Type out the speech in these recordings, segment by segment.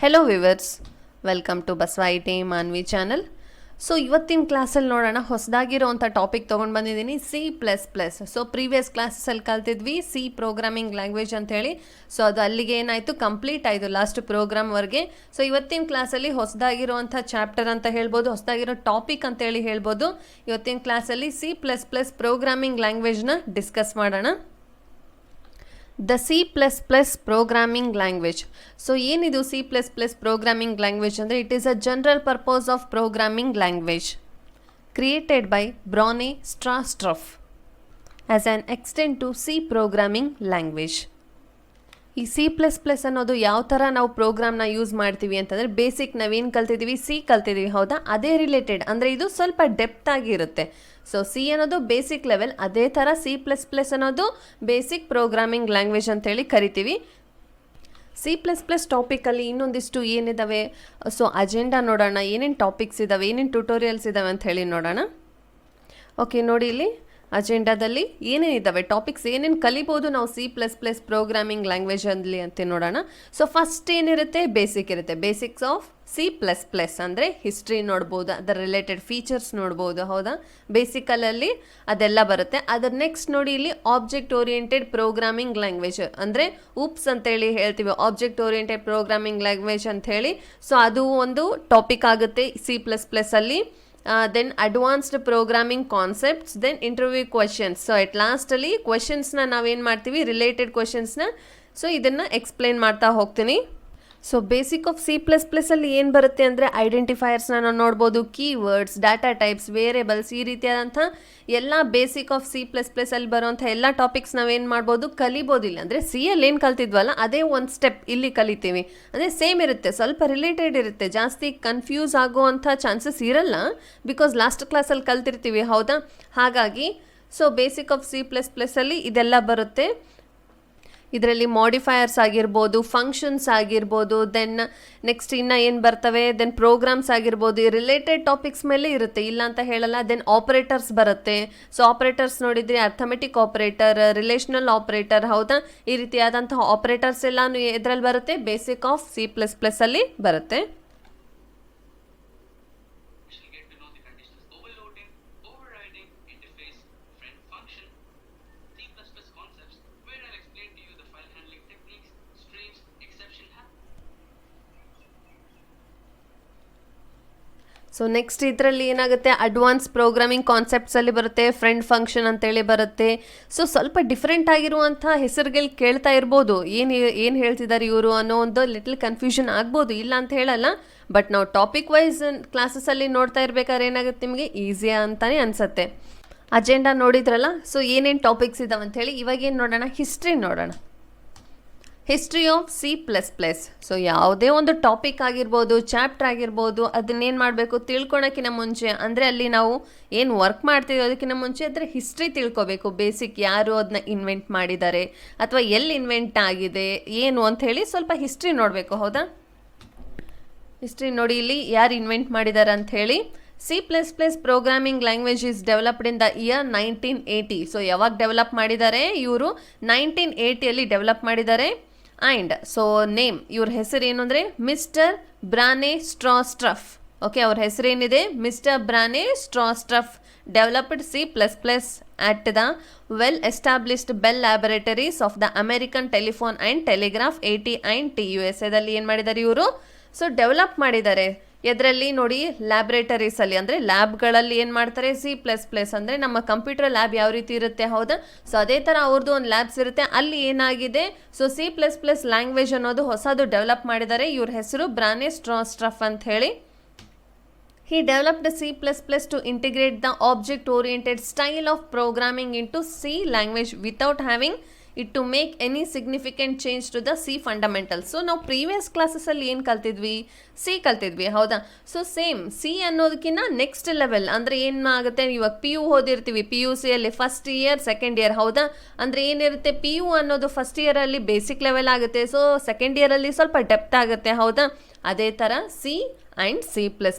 Hello viewers, welcome to Basava IT Manvi channel. So ಇವತ್ತಿನ ಕ್ಲಾಸಲ್ಲಿ ನೋಡೋಣ, ಹೊಸದಾಗಿರೋವಂಥ ಟಾಪಿಕ್ ತೊಗೊಂಡು ಬಂದಿದ್ದೀನಿ, C++. ಸೊ ಪ್ರೀವಿಯಸ್ ಕ್ಲಾಸಲ್ಲಿ ಕಲ್ತಿದ್ವಿ ಸಿ ಪ್ರೋಗ್ರಾಮಿಂಗ್ ಲ್ಯಾಂಗ್ವೇಜ್ ಅಂತೇಳಿ. ಸೊ ಅದು ಅಲ್ಲಿಗೆ ಏನಾಯಿತು, ಕಂಪ್ಲೀಟ್ ಆಯಿತು ಲಾಸ್ಟ್ ಪ್ರೋಗ್ರಾಮ್ವರೆಗೆ. ಸೊ ಇವತ್ತಿನ ಕ್ಲಾಸಲ್ಲಿ ಹೊಸದಾಗಿರೋವಂಥ ಚಾಪ್ಟರ್ ಅಂತ ಹೇಳ್ಬೋದು, ಹೊಸದಾಗಿರೋ ಟಾಪಿಕ್ ಅಂತೇಳಿ ಹೇಳ್ಬೋದು. ಇವತ್ತಿನ ಕ್ಲಾಸಲ್ಲಿ C++ ಪ್ರೋಗ್ರಾಮಿಂಗ್ ಲ್ಯಾಂಗ್ವೇಜ್ನ ಡಿಸ್ಕಸ್ ಮಾಡೋಣ. The C++ programming language. So ಏನಿದು C++ ಪ್ರೋಗ್ರಾಮಿಂಗ್ ಲ್ಯಾಂಗ್ವೇಜ್ ಅಂದರೆ, it is a general purpose of programming language created by Bjarne Stroustrup as an extent to C programming language. ಈ C++ ಅನ್ನೋದು ಯಾವ ಥರ ನಾವು ಪ್ರೋಗ್ರಾಮ್ನ ಯೂಸ್ ಮಾಡ್ತೀವಿ ಅಂತಂದರೆ, ಬೇಸಿಕ್ ನಾವೇನು ಕಲ್ತಿದ್ದೀವಿ, ಸಿ ಕಲ್ತಿದ್ದೀವಿ ಹೌದಾ, ಅದೇ ರಿಲೇಟೆಡ್ ಅಂದರೆ ಇದು ಸ್ವಲ್ಪ ಡೆಪ್ತ್ ಆಗಿರುತ್ತೆ. ಸೊ ಸಿ ಅನ್ನೋದು ಬೇಸಿಕ್ ಲೆವೆಲ್, ಅದೇ ಥರ C++ ಅನ್ನೋದು ಬೇಸಿಕ್ ಪ್ರೋಗ್ರಾಮಿಂಗ್ ಲ್ಯಾಂಗ್ವೇಜ್ ಅಂತೇಳಿ ಕರಿತೀವಿ. C++ ಟಾಪಿಕಲ್ಲಿ ಇನ್ನೊಂದಿಷ್ಟು ಏನಿದ್ದಾವೆ, ಸೊ ಅಜೆಂಡಾ ನೋಡೋಣ, ಏನೇನು ಟಾಪಿಕ್ಸ್ ಇದ್ದಾವೆ, ಏನೇನು ಟ್ಯುಟೋರಿಯಲ್ಸ್ ಇದ್ದಾವೆ ಅಂತ ಹೇಳಿ ನೋಡೋಣ. ಓಕೆ, ನೋಡಿ ಇಲ್ಲಿ ಅಜೆಂಡಾದಲ್ಲಿ ಏನೇನಿದ್ದಾವೆ ಟಾಪಿಕ್ಸ್, ಏನೇನು ಕಲಿಬೋದು ನಾವು C++ ಪ್ರೋಗ್ರಾಮಿಂಗ್ ಲ್ಯಾಂಗ್ವೇಜಲ್ಲಿ ಅಂತ ನೋಡೋಣ. ಸೊ ಫಸ್ಟ್ ಏನಿರುತ್ತೆ, ಬೇಸಿಕ್ ಇರುತ್ತೆ. ಬೇಸಿಕ್ಸ್ ಆಫ್ C++ ಅಂದರೆ ಹಿಸ್ಟ್ರಿ ನೋಡ್ಬೋದು, ಅದರ ರಿಲೇಟೆಡ್ ಫೀಚರ್ಸ್ ನೋಡ್ಬೋದು ಹೌದಾ, ಬೇಸಿಕಲಲ್ಲಿ ಅದೆಲ್ಲ ಬರುತ್ತೆ. ಅದರ ನೆಕ್ಸ್ಟ್ ನೋಡಿ ಇಲ್ಲಿ ಆಬ್ಜೆಕ್ಟ್ ಓರಿಯೆಂಟೆಡ್ ಪ್ರೋಗ್ರಾಮಿಂಗ್ ಲ್ಯಾಂಗ್ವೇಜ್ ಅಂದರೆ ಉಪ್ಸ್ ಅಂತೇಳಿ ಹೇಳ್ತೀವಿ, ಆಬ್ಜೆಕ್ಟ್ ಓರಿಯೆಂಟೆಡ್ ಪ್ರೋಗ್ರಾಮಿಂಗ್ ಲ್ಯಾಂಗ್ವೇಜ್ ಅಂತ ಹೇಳಿ. ಸೊ ಅದು ಒಂದು ಟಾಪಿಕ್ ಆಗುತ್ತೆ C++ ಅಲ್ಲಿ. Then advanced programming concepts, then interview questions. So at ಲಾಸ್ಟಲ್ಲಿ ಕ್ವೆಶನ್ಸ್ನ ನಾವೇನು ಮಾಡ್ತೀವಿ, ರಿಲೇಟೆಡ್ ಕ್ವೆಶನ್ಸ್ನ. ಸೊ ಇದನ್ನು ಎಕ್ಸ್ಪ್ಲೈನ್ ಮಾಡ್ತಾ ಹೋಗ್ತೀನಿ. ಸೊ ಬೇಸಿಕ್ ಆಫ್ C++ ಅಲ್ಲಿ ಏನು ಬರುತ್ತೆ ಅಂದರೆ, ಐಡೆಂಟಿಫೈಯರ್ಸ್ನ ನಾವು ನೋಡ್ಬೋದು, ಕೀವರ್ಡ್ಸ್, ಡಾಟಾ ಟೈಪ್ಸ್, ವೇರಿಯಬಲ್ಸ್, ಈ ರೀತಿಯಾದಂಥ ಎಲ್ಲ ಬೇಸಿಕ್ ಆಫ್ C++ ಅಲ್ಲಿ ಬರುವಂಥ ಎಲ್ಲ ಟಾಪಿಕ್ಸ್ ನಾವೇನು ಮಾಡ್ಬೋದು, ಕಲಿಬೋದಿಲ್ಲ. ಅಂದರೆ ಸಿಯಲ್ಲಿ ಏನು ಕಲ್ತಿದ್ವಲ್ಲ ಅದೇ ಒಂದು ಸ್ಟೆಪ್ ಇಲ್ಲಿ ಕಲಿತೀವಿ. ಅಂದರೆ ಸೇಮ್ ಇರುತ್ತೆ, ಸ್ವಲ್ಪ ರಿಲೇಟೆಡ್ ಇರುತ್ತೆ, ಜಾಸ್ತಿ ಕನ್ಫ್ಯೂಸ್ ಆಗುವಂಥ ಚಾನ್ಸಸ್ ಇರಲ್ಲ, ಬಿಕಾಸ್ ಲಾಸ್ಟ್ ಕ್ಲಾಸಲ್ಲಿ ಕಲ್ತಿರ್ತೀವಿ ಹೌದಾ. ಹಾಗಾಗಿ ಸೊ ಬೇಸಿಕ್ ಆಫ್ C++ ಅಲ್ಲಿ ಇದೆಲ್ಲ ಬರುತ್ತೆ. ಇದರಲ್ಲಿ ಮಾಡಿಫೈಯರ್ಸ್ ಆಗಿರ್ಬೋದು, ಫಂಕ್ಷನ್ಸ್ ಆಗಿರ್ಬೋದು, ದೆನ್ ನೆಕ್ಸ್ಟ್ ಇನ್ನು ಏನು ಬರ್ತವೆ, ದೆನ್ ಪ್ರೋಗ್ರಾಮ್ಸ್ ಆಗಿರ್ಬೋದು, ರಿಲೇಟೆಡ್ ಟಾಪಿಕ್ಸ್ ಮೇಲೆ ಇರುತ್ತೆ, ಇಲ್ಲ ಅಂತ ಹೇಳಲ್ಲ. ದೆನ್ ಆಪರೇಟರ್ಸ್ ಬರುತ್ತೆ. ಸೊ ಆಪರೇಟರ್ಸ್ ನೋಡಿದರೆ ಅರ್ಥಮೆಟಿಕ್ ಆಪರೇಟರ್, ರಿಲೇಷನಲ್ ಆಪರೇಟರ್ ಹೌದಾ, ಈ ರೀತಿಯಾದಂತಹ ಆಪರೇಟರ್ಸ್ ಎಲ್ಲಾನು ಇದರಲ್ಲಿ ಬರುತ್ತೆ, ಬೇಸಿಕ್ ಆಫ್ C++ ಅಲ್ಲಿ ಬರುತ್ತೆ. ಸೊ ನೆಕ್ಸ್ಟ್ ಇದರಲ್ಲಿ ಏನಾಗುತ್ತೆ, ಅಡ್ವಾನ್ಸ್ ಪ್ರೋಗ್ರಾಮಿಂಗ್ ಕಾನ್ಸೆಪ್ಟ್ಸಲ್ಲಿ ಬರುತ್ತೆ, ಫ್ರೆಂಡ್ ಫಂಕ್ಷನ್ ಅಂತೇಳಿ ಬರುತ್ತೆ. ಸೊ ಸ್ವಲ್ಪ ಡಿಫ್ರೆಂಟ್ ಆಗಿರುವಂಥ ಹೆಸರುಗಳು ಕೇಳ್ತಾ ಇರ್ಬೋದು, ಏನು ಹೇಳ್ತಿದ್ದಾರೆ ಇವರು ಅನ್ನೋ ಒಂದು ಲಿಟಲ್ ಕನ್ಫ್ಯೂಷನ್ ಆಗ್ಬೋದು, ಇಲ್ಲ ಅಂತ ಹೇಳಲ್ಲ. ಬಟ್ ನಾವು ಟಾಪಿಕ್ ವೈಸ್ ಕ್ಲಾಸಸ್ಸಲ್ಲಿ ನೋಡ್ತಾ ಇರ್ಬೇಕಾದ್ರೆ ಏನಾಗುತ್ತೆ, ನಿಮಗೆ ಈಸಿಯಾ ಅಂತಲೇ ಅನಿಸುತ್ತೆ. ಅಜೆಂಡಾ ನೋಡಿದ್ರಲ್ಲ, ಸೊ ಏನೇನು ಟಾಪಿಕ್ಸ್ ಇದಾವೆ ಅಂಥೇಳಿ. ಇವಾಗೇನು ನೋಡೋಣ, ಹಿಸ್ಟ್ರಿ ನೋಡೋಣ. History of C++. ಸೊ ಯಾವುದೇ ಒಂದು ಟಾಪಿಕ್ ಆಗಿರ್ಬೋದು, ಚಾಪ್ಟರ್ ಆಗಿರ್ಬೋದು, ಅದನ್ನೇನು ಮಾಡಬೇಕು, ತಿಳ್ಕೊಳಕ್ಕಿಂತ ಮುಂಚೆ ಅಂದರೆ ಅಲ್ಲಿ ನಾವು ಏನು ವರ್ಕ್ ಮಾಡ್ತೀವಿ ಅದಕ್ಕಿಂತ ಮುಂಚೆ ಅದರ ಹಿಸ್ಟ್ರಿ ತಿಳ್ಕೊಬೇಕು. ಬೇಸಿಕ್ ಯಾರು ಅದನ್ನ ಇನ್ವೆಂಟ್ ಮಾಡಿದ್ದಾರೆ ಅಥವಾ ಎಲ್ಲಿ ಇನ್ವೆಂಟ್ ಆಗಿದೆ ಏನು ಅಂಥೇಳಿ ಸ್ವಲ್ಪ ಹಿಸ್ಟ್ರಿ ನೋಡಬೇಕು ಹೌದಾ. ಹಿಸ್ಟ್ರಿ ನೋಡಿ ಇಲ್ಲಿ ಯಾರು ಇನ್ವೆಂಟ್ ಮಾಡಿದ್ದಾರೆ ಅಂಥೇಳಿ. C++ programming language is developed in the year 1980. So ಯಾವಾಗ ಡೆವಲಪ್ ಮಾಡಿದ್ದಾರೆ ಇವರು, 1980 ಡೆವಲಪ್ ಮಾಡಿದ್ದಾರೆ. ಆ್ಯಂಡ್ ಸೊ ನೇಮ್, ಇವ್ರ ಹೆಸರೇನು ಅಂದರೆ ಮಿಸ್ಟರ್ ಬ್ರಾನೆ ಸ್ಟ್ರಾಸ್ಟ್ರಫ್. ಓಕೆ, ಅವ್ರ ಹೆಸರೇನಿದೆ, mister Bjarne Stroustrup developed C++ at the well established Bell Laboratories of the American Telephone and Telegraph AT&T USA ದಲ್ಲಿ ಏನು ಮಾಡಿದ್ದಾರೆ ಇವರು, ಸೊ ಡೆವಲಪ್ ಮಾಡಿದ್ದಾರೆ. ಇದರಲ್ಲಿ ನೋಡಿ ಲ್ಯಾಬ್ರೇಟರೀಸಲ್ಲಿ ಅಂದರೆ ಲ್ಯಾಬ್ಗಳಲ್ಲಿ ಏನು ಮಾಡ್ತಾರೆ, C++ ಅಂದರೆ ನಮ್ಮ ಕಂಪ್ಯೂಟರ್ ಲ್ಯಾಬ್ ಯಾವ ರೀತಿ ಇರುತ್ತೆ ಹೌದಾ. ಸೊ ಅದೇ ಥರ ಅವ್ರದ್ದು ಒಂದು ಲ್ಯಾಬ್ಸ್ ಇರುತ್ತೆ, ಅಲ್ಲಿ ಏನಾಗಿದೆ, ಸೊ C++ ಲ್ಯಾಂಗ್ವೇಜ್ ಅನ್ನೋದು ಹೊಸದು ಡೆವಲಪ್ ಮಾಡಿದ್ದಾರೆ. ಇವ್ರ ಹೆಸರು ಬ್ರಾನೆ ಸ್ಟ್ರಾಸ್ಟ್ರಫ್ ಅಂತ ಹೇಳಿ. He developed C++ to integrate the object-oriented style of programming into C language without having it to make any significant change to the C fundamentals. So ನಾವು ಪ್ರೀವಿಯಸ್ ಕ್ಲಾಸಸ್ಸಲ್ಲಿ ಏನು ಕಲ್ತಿದ್ವಿ, ಸಿ ಕಲ್ತಿದ್ವಿ ಹೌದಾ. ಸೊ ಸೇಮ್ ಸಿ ಅನ್ನೋದಕ್ಕಿಂತ next level ಅಂದರೆ ಏನಾಗುತ್ತೆ, ಇವಾಗ PU ಓದಿರ್ತೀವಿ, PUCಯಲ್ಲಿ ಫಸ್ಟ್ ಇಯರ್ ಸೆಕೆಂಡ್ ಇಯರ್ ಹೌದಾ. ಅಂದರೆ ಏನಿರುತ್ತೆ, PU ಅನ್ನೋದು ಫಸ್ಟ್ ಇಯರಲ್ಲಿ ಬೇಸಿಕ್ ಲೆವೆಲ್ ಆಗುತ್ತೆ, ಸೊ ಸೆಕೆಂಡ್ ಇಯರಲ್ಲಿ ಸ್ವಲ್ಪ ಡೆಪ್ತ್ ಆಗುತ್ತೆ ಹೌದಾ. ಅದೇ ಥರ ಸಿ ಆ್ಯಂಡ್ C++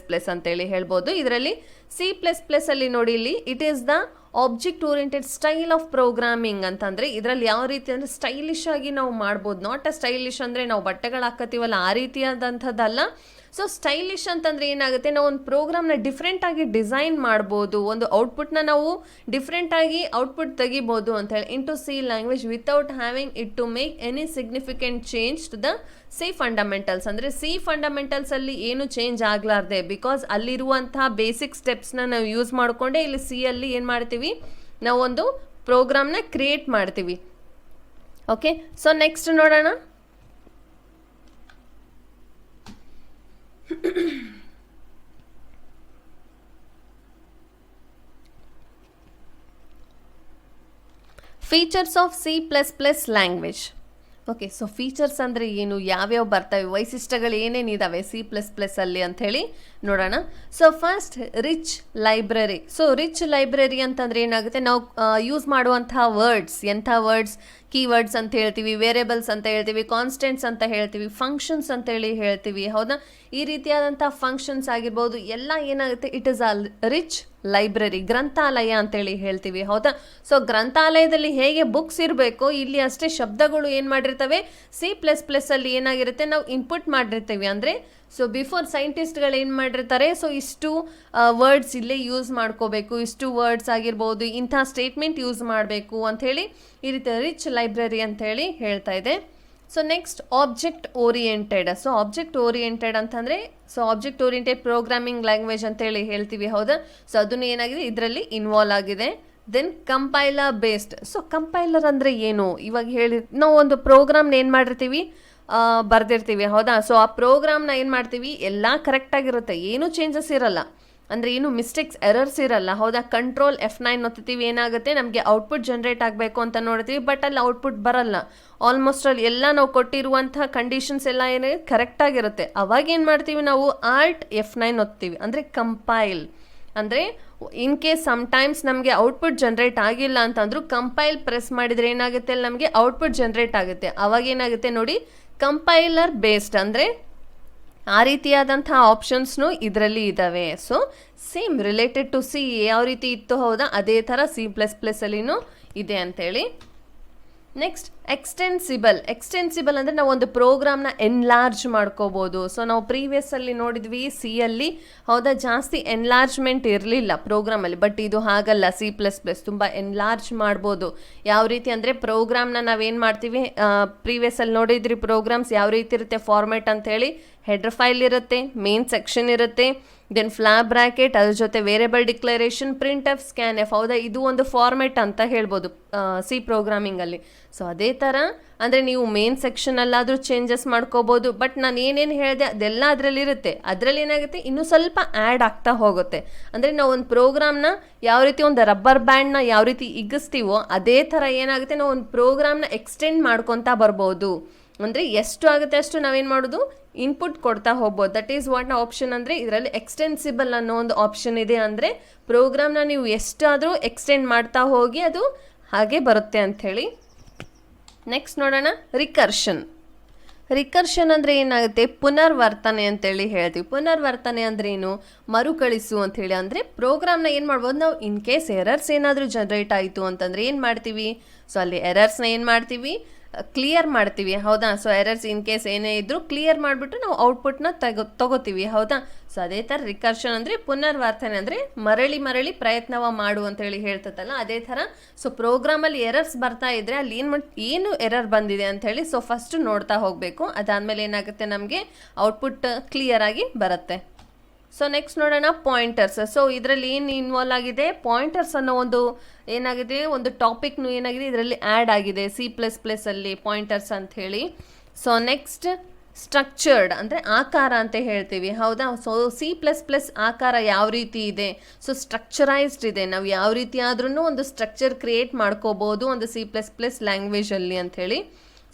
ಅಂತೇಳಿ ಹೇಳ್ಬೋದು. ಇದರಲ್ಲಿ C++ ಅಲ್ಲಿ ನೋಡಿ, ಇಲ್ಲಿ it is the object oriented style of programming ಅಂತಂದರೆ ಇದರಲ್ಲಿ ಯಾವ ರೀತಿ ಅಂದರೆ ಸ್ಟೈಲಿಶ್ ಆಗಿ ನಾವು ಮಾಡ್ಬೋದು. ನಾಟ್ ಅ ಸ್ಟೈಲಿಶ್ ಅಂದರೆ ನಾವು ಬಟ್ಟೆಗಳು ಹಾಕತ್ತೀವಲ್ಲ ಆ ರೀತಿಯಾದಂಥದ್ದಲ್ಲ. ಸೊ ಸ್ಟೈಲಿಶ್ ಅಂತಂದರೆ ಏನಾಗುತ್ತೆ, ನಾವು ಒಂದು ಪ್ರೋಗ್ರಾಮ್ನ ಡಿಫ್ರೆಂಟಾಗಿ ಡಿಸೈನ್ ಮಾಡ್ಬೋದು, ಒಂದು ಔಟ್ಪುಟ್ನ ನಾವು ಡಿಫ್ರೆಂಟಾಗಿ ಔಟ್ಪುಟ್ ತೆಗಿಬೋದು ಅಂತ ಹೇಳಿ into C language without having it to make any significant change to the C fundamentals. ಅಂದರೆ ಸಿ ಫಂಡಮೆಂಟಲ್ಸಲ್ಲಿ ಏನು ಚೇಂಜ್ ಆಗಲಾರ್ದೆ, ಬಿಕಾಸ್ ಅಲ್ಲಿರುವಂತಹ ಬೇಸಿಕ್ ಸ್ಟೆಪ್ಸ್ನ ನಾವು ಯೂಸ್ ಮಾಡಿಕೊಂಡೆ ಇಲ್ಲಿ ಸಿ ಅಲ್ಲಿ ಏನು ಮಾಡ್ತೀವಿ, ನಾವೊಂದು ಪ್ರೋಗ್ರಾಮ್ನ ಕ್ರಿಯೇಟ್ ಮಾಡ್ತೀವಿ. ಓಕೆ, ಸೊ ನೆಕ್ಸ್ಟ್ ನೋಡೋಣ. Features of C++ language. Okay, so features ಅಂದರೆ ಏನು, ಯಾವ್ಯಾವ ಬರ್ತವೆ, ವೈಶಿಷ್ಟ್ಯಗಳು ಏನೇನಿದ್ದಾವೆ C++ ಅಲ್ಲಿ ಅಂಥೇಳಿ ನೋಡೋಣ. So first rich library. So rich library ಅಂತಂದರೆ ಏನಾಗುತ್ತೆ, ನಾವು ಯೂಸ್ ಮಾಡುವಂತಹ ವರ್ಡ್ಸ್, ಎಂಥ ವರ್ಡ್ಸ್, ಕೀವರ್ಡ್ಸ್ ಅಂತ ಹೇಳ್ತೀವಿ, ವೇರಿಯಬಲ್ಸ್ ಅಂತ ಹೇಳ್ತೀವಿ, ಕಾನ್ಸ್ಟೆಂಟ್ಸ್ ಅಂತ ಹೇಳ್ತೀವಿ, ಫಂಕ್ಷನ್ಸ್ ಅಂತೇಳಿ ಹೇಳ್ತೀವಿ. ಹೌದಾ, ಈ ರೀತಿಯಾದಂಥ ಫಂಕ್ಷನ್ಸ್ ಆಗಿರ್ಬೋದು ಎಲ್ಲ ಏನಾಗುತ್ತೆ, it is a rich library, ಗ್ರಂಥಾಲಯ ಅಂತೇಳಿ ಹೇಳ್ತೀವಿ. ಹೌದಾ, ಸೊ ಗ್ರಂಥಾಲಯದಲ್ಲಿ ಹೇಗೆ ಬುಕ್ಸ್ ಇರಬೇಕು, ಇಲ್ಲಿ ಅಷ್ಟೇ ಶಬ್ದಗಳು ಏನು ಮಾಡಿರ್ತವೆ C++ ಅಲ್ಲಿ ಏನಾಗಿರುತ್ತೆ, ನಾವು ಇನ್ಪುಟ್ ಮಾಡಿರ್ತೀವಿ. ಅಂದರೆ ಸೊ ಬಿಫೋರ್ ಸೈಂಟಿಸ್ಟ್ಗಳು ಏನು ಮಾಡಿರ್ತಾರೆ, ಸೊ ಇಷ್ಟು ವರ್ಡ್ಸ್ ಇಲ್ಲೇ ಯೂಸ್ ಮಾಡ್ಕೋಬೇಕು, ಇಷ್ಟು ವರ್ಡ್ಸ್ ಆಗಿರ್ಬೋದು, ಇಂಥ ಸ್ಟೇಟ್ಮೆಂಟ್ ಯೂಸ್ ಮಾಡಬೇಕು ಅಂಥೇಳಿ ಈ ರೀತಿ ರಿಚ್ ಲೈಬ್ರರಿ ಅಂಥೇಳಿ ಹೇಳ್ತಾ ಇದೆ. So next object oriented. So object oriented ಅಂತಂದರೆ so object oriented programming language ಅಂತೇಳಿ ಹೇಳ್ತೀವಿ. ಹೌದಾ, ಸೊ ಅದನ್ನು ಏನಾಗಿದೆ ಇದರಲ್ಲಿ ಇನ್ವಾಲ್ವ್ ಆಗಿದೆ. Then compiler based. So compiler ಅಂದರೆ ಏನು, ಇವಾಗ ಹೇಳಿ ನಾವು ಒಂದು ಪ್ರೋಗ್ರಾಮ್ನ ಏನು ಮಾಡಿರ್ತೀವಿ, ಬರೆದಿರ್ತೀವಿ. ಹೌದಾ, ಸೊ ಆ ಪ್ರೋಗ್ರಾಮ್ನ ಏನು ಮಾಡ್ತೀವಿ, ಎಲ್ಲ ಕರೆಕ್ಟಾಗಿರುತ್ತೆ, ಏನೂ ಚೇಂಜಸ್ ಇರಲ್ಲ, ಅಂದರೆ ಏನು ಮಿಸ್ಟೇಕ್ಸ್ ಎರರ್ಸ್ ಇರಲ್ಲ. ಹೌದಾ, ಕಂಟ್ರೋಲ್ F9 ಒತ್ತೀವಿ, ಏನಾಗುತ್ತೆ ನಮಗೆ ಔಟ್ಪುಟ್ ಜನ್ರೇಟ್ ಆಗಬೇಕು ಅಂತ ನೋಡ್ತೀವಿ, ಬಟ್ ಅಲ್ಲಿ ಔಟ್ಪುಟ್ ಬರಲ್ಲ. ಆಲ್ಮೋಸ್ಟ್ ಅಲ್ಲಿ ಎಲ್ಲ ನಾವು ಕೊಟ್ಟಿರುವಂಥ ಕಂಡೀಷನ್ಸ್ ಎಲ್ಲ ಏನೇ ಕರೆಕ್ಟಾಗಿರುತ್ತೆ. ಅವಾಗ ಏನು ಮಾಡ್ತೀವಿ ನಾವು Alt F9 ಒತ್ತೀವಿ, ಅಂದರೆ ಕಂಪೈಲ್. ಅಂದರೆ ಇನ್ ಕೇಸ್ ಸಮ್ಟೈಮ್ಸ್ ನಮಗೆ ಔಟ್ಪುಟ್ ಜನ್ರೇಟ್ ಆಗಿಲ್ಲ ಅಂತಂದ್ರೂ ಕಂಪೈಲ್ ಪ್ರೆಸ್ ಮಾಡಿದರೆ ಏನಾಗುತ್ತೆ, ಅಲ್ಲಿ ನಮಗೆ ಔಟ್ಪುಟ್ ಜನ್ರೇಟ್ ಆಗುತ್ತೆ. ಅವಾಗ ಏನಾಗುತ್ತೆ ನೋಡಿ, ಕಂಪೈಲರ್ ಬೇಸ್ಡ್, ಅಂದರೆ ಆ ರೀತಿಯಾದಂಥ ಆಪ್ಷನ್ಸ್ನು ಇದರಲ್ಲಿ ಇದ್ದಾವೆ. So same related to C ಯಾವ ರೀತಿ ಇತ್ತು, ಹೌದಾ, ಅದೇ ಥರ C++ ಅಲ್ಲಿನೂ ಇದೆ ಅಂಥೇಳಿ. Next extensible. ಎಕ್ಸ್ಟೆನ್ಸಿಬಲ್ ಅಂದರೆ ನಾವು ಒಂದು ಪ್ರೋಗ್ರಾಮ್ನ ಎನ್ಲಾರ್ಜ್ ಮಾಡ್ಕೋಬೋದು. ಸೊ ನಾವು ಪ್ರೀವಿಯಸ್ಸಲ್ಲಿ ನೋಡಿದ್ವಿ C-ಅಲ್ಲಿ, ಹೌದಾ, ಜಾಸ್ತಿ ಎನ್ಲಾರ್ಜ್ಮೆಂಟ್ ಇರಲಿಲ್ಲ ಪ್ರೋಗ್ರಾಮಲ್ಲಿ, ಬಟ್ ಇದು ಹಾಗಲ್ಲ. C++ ತುಂಬ ಎನ್ಲಾರ್ಜ್ ಮಾಡ್ಬೋದು. ಯಾವ ರೀತಿ ಅಂದರೆ ಪ್ರೋಗ್ರಾಮ್ನ ನಾವೇನು ಮಾಡ್ತೀವಿ, ಪ್ರೀವಿಯಸ್ಸಲ್ಲಿ ನೋಡಿದ್ರಿ ಪ್ರೋಗ್ರಾಮ್ಸ್ ಯಾವ ರೀತಿ ಇರುತ್ತೆ ಫಾರ್ಮೆಟ್ ಅಂಥೇಳಿ, ಹೆಡರ್ ಫೈಲ್ ಇರುತ್ತೆ, ಮೇನ್ ಸೆಕ್ಷನ್ ಇರುತ್ತೆ, ದೆನ್ ಫ್ಲಾಗ್ ಬ್ರ್ಯಾಕೆಟ್, ಅದ್ರ ಜೊತೆ ವೇರಿಯಬಲ್ ಡಿಕ್ಲರೇಷನ್, printf, scanf. ಹೌದಾ, ಇದು ಒಂದು ಫಾರ್ಮೆಟ್ ಅಂತ ಹೇಳ್ಬೋದು ಸಿ ಪ್ರೋಗ್ರಾಮಿಂಗಲ್ಲಿ. ಸೊ ಅದೇ ಥರ ಅಂದರೆ ನೀವು ಮೇನ್ ಸೆಕ್ಷನಲ್ಲಾದರೂ ಚೇಂಜಸ್ ಮಾಡ್ಕೋಬೋದು, ಬಟ್ ನಾನು ಏನೇನು ಹೇಳಿದೆ ಅದೆಲ್ಲ ಅದರಲ್ಲಿರುತ್ತೆ. ಅದರಲ್ಲಿ ಏನಾಗುತ್ತೆ, ಇನ್ನೂ ಸ್ವಲ್ಪ ಆ್ಯಡ್ ಆಗ್ತಾ ಹೋಗುತ್ತೆ. ಅಂದರೆ ನಾವು ಒಂದು ಪ್ರೋಗ್ರಾಮ್ನ ಯಾವ ರೀತಿ ಒಂದು ರಬ್ಬರ್ ಬ್ಯಾಂಡ್ನ ಯಾವ ರೀತಿ ಇಗ್ಗಿಸ್ತೀವೋ ಅದೇ ಥರ ಏನಾಗುತ್ತೆ, ನಾವು ಒಂದು ಪ್ರೋಗ್ರಾಮ್ನ ಎಕ್ಸ್ಟೆಂಡ್ ಮಾಡ್ಕೊತಾ ಬರ್ಬೋದು. ಅಂದರೆ ಎಷ್ಟು ಆಗುತ್ತೆ ಅಷ್ಟು ನಾವೇನು ಮಾಡೋದು, ಇನ್ಪುಟ್ ಕೊಡ್ತಾ ಹೋಗ್ಬೋದು. That is what option. ಅಂದರೆ ಇದರಲ್ಲಿ ಎಕ್ಸ್ಟೆನ್ಸಿಬಲ್ ಅನ್ನೋ ಒಂದು ಆಪ್ಷನ್ ಇದೆ. ಅಂದರೆ ಪ್ರೋಗ್ರಾಮ್ನ ನೀವು ಎಷ್ಟಾದರೂ ಎಕ್ಸ್ಟೆಂಡ್ ಮಾಡ್ತಾ ಹೋಗಿ ಅದು ಹಾಗೆ ಬರುತ್ತೆ ಅಂಥೇಳಿ. ನೆಕ್ಸ್ಟ್ ನೋಡೋಣ ರಿಕರ್ಷನ್. ರಿಕರ್ಷನ್ ಅಂದರೆ ಏನಾಗುತ್ತೆ, ಪುನರ್ವರ್ತನೆ ಅಂತೇಳಿ ಹೇಳ್ತೀವಿ. ಪುನರ್ವರ್ತನೆ ಅಂದರೆ ಏನು, ಮರುಕಳಿಸು ಅಂಥೇಳಿ. ಅಂದರೆ ಪ್ರೋಗ್ರಾಮ್ನ ಏನು ಮಾಡ್ಬೋದು ನಾವು, ಇನ್ ಕೇಸ್ ಎರರ್ಸ್ ಏನಾದರೂ ಜನ್ರೇಟ್ ಆಯಿತು ಅಂತಂದರೆ ಏನು ಮಾಡ್ತೀವಿ, ಸೊ ಅಲ್ಲಿ ಎರರ್ಸ್ನ ಏನು ಮಾಡ್ತೀವಿ, ಕ್ಲಿಯರ್ ಮಾಡ್ತೀವಿ. ಹೌದಾ, ಸೊ ಎರರ್ಸ್ ಇನ್ ಕೇಸ್ ಏನೇ ಇದ್ದರೂ ಕ್ಲಿಯರ್ ಮಾಡಿಬಿಟ್ಟು ನಾವು ಔಟ್ಪುಟ್ನ ತಗೋತೀವಿ. ಹೌದಾ, ಸೊ ಅದೇ ಥರ ರಿಕರ್ಷನ್ ಅಂದರೆ ಪುನರ್ವರ್ತನೆ, ಅಂದರೆ ಮರಳಿ ಪ್ರಯತ್ನವ ಮಾಡು ಅಂತೇಳಿ ಹೇಳ್ತದಲ್ಲ ಅದೇ ಥರ. ಸೊ ಪ್ರೋಗ್ರಾಮಲ್ಲಿ ಎರರ್ಸ್ ಬರ್ತಾ ಇದ್ದರೆ ಅಲ್ಲಿ ಏನು ಎರರ್ ಬಂದಿದೆ ಅಂಥೇಳಿ ಸೊ ಫಸ್ಟ್ ನೋಡ್ತಾ ಹೋಗಬೇಕು. ಅದಾದಮೇಲೆ ಏನಾಗುತ್ತೆ, ನಮಗೆ ಔಟ್ಪುಟ್ ಕ್ಲಿಯರ್ ಆಗಿ ಬರುತ್ತೆ. ಸೊ ನೆಕ್ಸ್ಟ್ ನೋಡೋಣ ಪಾಯಿಂಟರ್ಸ್. ಸೊ ಇದರಲ್ಲಿ ಏನು ಇನ್ವಾಲ್ವ್ ಆಗಿದೆ, ಪಾಯಿಂಟರ್ಸ್ ಅನ್ನೋ ಒಂದು ಏನಾಗಿದೆ, ಒಂದು ಟಾಪಿಕ್ನು ಏನಾಗಿದೆ ಇದರಲ್ಲಿ ಆ್ಯಡ್ ಆಗಿದೆ C++ ಅಲ್ಲಿ ಪಾಯಿಂಟರ್ಸ್ ಅಂತ ಹೇಳಿ. ಸೊ ನೆಕ್ಸ್ಟ್ ಸ್ಟ್ರಕ್ಚರ್ಡ್ ಅಂದರೆ ಆಕಾರ ಅಂತ ಹೇಳ್ತೀವಿ. ಹೌದಾ, ಸೊ C++ ಆಕಾರ ಯಾವ ರೀತಿ ಇದೆ, ಸೊ ಸ್ಟ್ರಕ್ಚರೈಸ್ಡ್ ಇದೆ. ನಾವು ಯಾವ ರೀತಿ ಆದ್ರೂ ಒಂದು ಸ್ಟ್ರಕ್ಚರ್ ಕ್ರಿಯೇಟ್ ಮಾಡ್ಕೋಬೋದು ಒಂದು C++ ಲ್ಯಾಂಗ್ವೇಜಲ್ಲಿ ಅಂಥೇಳಿ.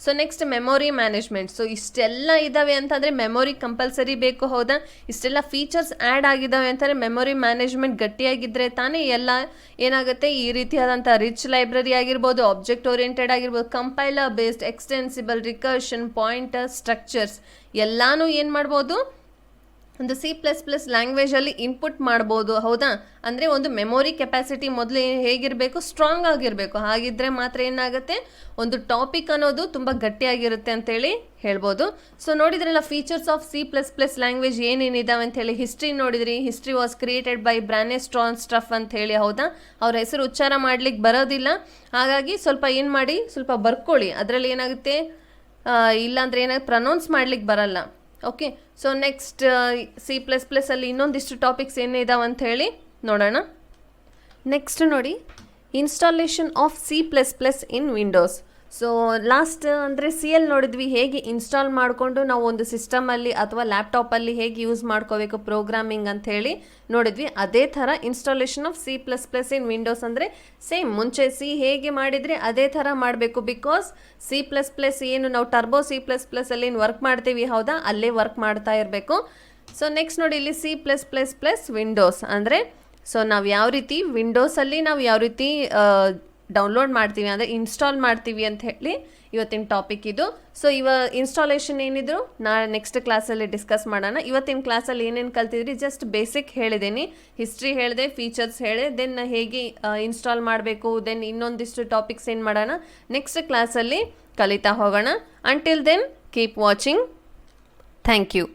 So next memory management. So ಇಷ್ಟೆಲ್ಲ ಇದ್ದಾವೆ ಅಂತಂದರೆ ಮೆಮೊರಿ ಕಂಪಲ್ಸರಿ ಬೇಕು, ಹೌದಾ? ಇಷ್ಟೆಲ್ಲ ಫೀಚರ್ಸ್ ಆ್ಯಡ್ ಆಗಿದ್ದಾವೆ ಅಂತಂದರೆ ಮೆಮೊರಿ ಮ್ಯಾನೇಜ್ಮೆಂಟ್ ಗಟ್ಟಿಯಾಗಿದ್ದರೆ ತಾನೇ ಎಲ್ಲ ಏನಾಗುತ್ತೆ, ಈ ರೀತಿಯಾದಂಥ ರಿಚ್ ಲೈಬ್ರರಿ ಆಗಿರ್ಬೋದು, ಆಬ್ಜೆಕ್ಟ್ ಓರಿಯೆಂಟೆಡ್ ಆಗಿರ್ಬೋದು, compiler based, extensible, recursion, pointer, structures ಎಲ್ಲನೂ ಏನು ಮಾಡ್ಬೋದು, ಒಂದು C++ ಲ್ಯಾಂಗ್ವೇಜಲ್ಲಿ ಇನ್ಪುಟ್ ಮಾಡ್ಬೋದು, ಹೌದಾ? ಅಂದರೆ ಒಂದು ಮೆಮೊರಿ ಕೆಪಾಸಿಟಿ ಮೊದಲು ಹೇಗಿರಬೇಕು, ಸ್ಟ್ರಾಂಗ್ ಆಗಿರಬೇಕು. ಹಾಗಿದ್ದರೆ ಮಾತ್ರ ಏನಾಗುತ್ತೆ, ಒಂದು ಟಾಪಿಕ್ ಅನ್ನೋದು ತುಂಬ ಗಟ್ಟಿಯಾಗಿರುತ್ತೆ ಅಂತೇಳಿ ಹೇಳ್ಬೋದು. ಸೊ ನೋಡಿದ್ರಲ್ಲ ಫೀಚರ್ಸ್ ಆಫ್ C++ ಲ್ಯಾಂಗ್ವೇಜ್ ಏನೇನಿದಾವೆ ಅಂತೇಳಿ. ಹಿಸ್ಟ್ರಿ ನೋಡಿದ್ರಿ, ಹಿಸ್ಟ್ರಿ ವಾಸ್ ಕ್ರಿಯೇಟೆಡ್ ಬೈ ಬ್ರಾನೆ ಸ್ಟ್ರಾನ್ಸ್ಟಫ್ ಅಂತೇಳಿ, ಹೌದಾ? ಅವ್ರ ಹೆಸರು ಉಚ್ಚಾರ ಮಾಡ್ಲಿಕ್ಕೆ ಬರೋದಿಲ್ಲ, ಹಾಗಾಗಿ ಸ್ವಲ್ಪ ಏನು ಮಾಡಿ, ಸ್ವಲ್ಪ ಬರ್ಕೊಳ್ಳಿ. ಅದರಲ್ಲಿ ಏನಾಗುತ್ತೆ, ಇಲ್ಲಾಂದರೆ ಏನಾಗುತ್ತೆ, ಪ್ರನೌನ್ಸ್ ಮಾಡ್ಲಿಕ್ಕೆ ಬರಲ್ಲ. ಓಕೆ, ಸೊ ನೆಕ್ಸ್ಟ್ C++ ಅಲ್ಲಿ ಇನ್ನೊಂದಿಷ್ಟು ಟಾಪಿಕ್ಸ್ ಏನಿದಾವೆ ಅಂತ ಹೇಳಿ ನೋಡೋಣ. ನೆಕ್ಸ್ಟ್ ನೋಡಿ, installation of C++ in Windows. So last ಅಂದರೆ CL ನೋಡಿದ್ವಿ, ಹೇಗೆ ಇನ್ಸ್ಟಾಲ್ ಮಾಡಿಕೊಂಡು ನಾವು ಒಂದು ಸಿಸ್ಟಮಲ್ಲಿ ಅಥವಾ ಲ್ಯಾಪ್ಟಾಪಲ್ಲಿ ಹೇಗೆ ಯೂಸ್ ಮಾಡ್ಕೋಬೇಕು ಪ್ರೋಗ್ರಾಮಿಂಗ್ ಅಂತ ಹೇಳಿ ನೋಡಿದ್ವಿ. ಅದೇ ಥರ installation of C++ in Windows ಅಂದರೆ ಸೇಮ್ ಮುಂಚೆ ಹೇಗೆ ಮಾಡಿದರೆ ಅದೇ ಥರ ಮಾಡಬೇಕು. ಬಿಕಾಸ್ C++ ಏನು ನಾವು ಟರ್ಬೋ C++ ಅಲ್ಲಿ ಏನು ವರ್ಕ್ ಮಾಡ್ತೀವಿ, ಹೌದಾ? ಅಲ್ಲೇ ವರ್ಕ್ ಮಾಡ್ತಾ ಇರಬೇಕು. ಸೊ ನೆಕ್ಸ್ಟ್ ನೋಡಿ, ಇಲ್ಲಿ C++ ವಿಂಡೋಸ್ ಅಂದರೆ ಸೊ ನಾವು ಯಾವ ರೀತಿ ವಿಂಡೋಸಲ್ಲಿ ನಾವು ಯಾವ ರೀತಿ ಡೌನ್ಲೋಡ್ ಮಾಡ್ತೀವಿ ಅಂದರೆ ಇನ್ಸ್ಟಾಲ್ ಮಾಡ್ತೀವಿ ಅಂತ ಹೇಳಿ ಇವತ್ತಿನ ಟಾಪಿಕ್ ಇದು. ಸೊ ಇನ್ಸ್ಟಾಲೇಷನ್ ಏನಿದ್ರು ನೆಕ್ಸ್ಟ್ ಕ್ಲಾಸಲ್ಲಿ ಡಿಸ್ಕಸ್ ಮಾಡೋಣ. ಇವತ್ತಿನ ಕ್ಲಾಸಲ್ಲಿ ಏನೇನು ಕಲ್ತಿದ್ರಿ ಜಸ್ಟ್ ಬೇಸಿಕ್ ಹೇಳಿದ್ದೀನಿ, ಹಿಸ್ಟ್ರಿ ಹೇಳಿದೆ, ಫೀಚರ್ಸ್ ಹೇಳಿದೆ, ದೆನ್ ಹೇಗೆ ಇನ್ಸ್ಟಾಲ್ ಮಾಡಬೇಕು, ದೆನ್ ಇನ್ನೊಂದಿಷ್ಟು ಟಾಪಿಕ್ಸ್ ಏನು ಮಾಡೋಣ ನೆಕ್ಸ್ಟ್ ಕ್ಲಾಸಲ್ಲಿ ಕಲಿತಾ ಹೋಗೋಣ. Until then keep watching. Thank you.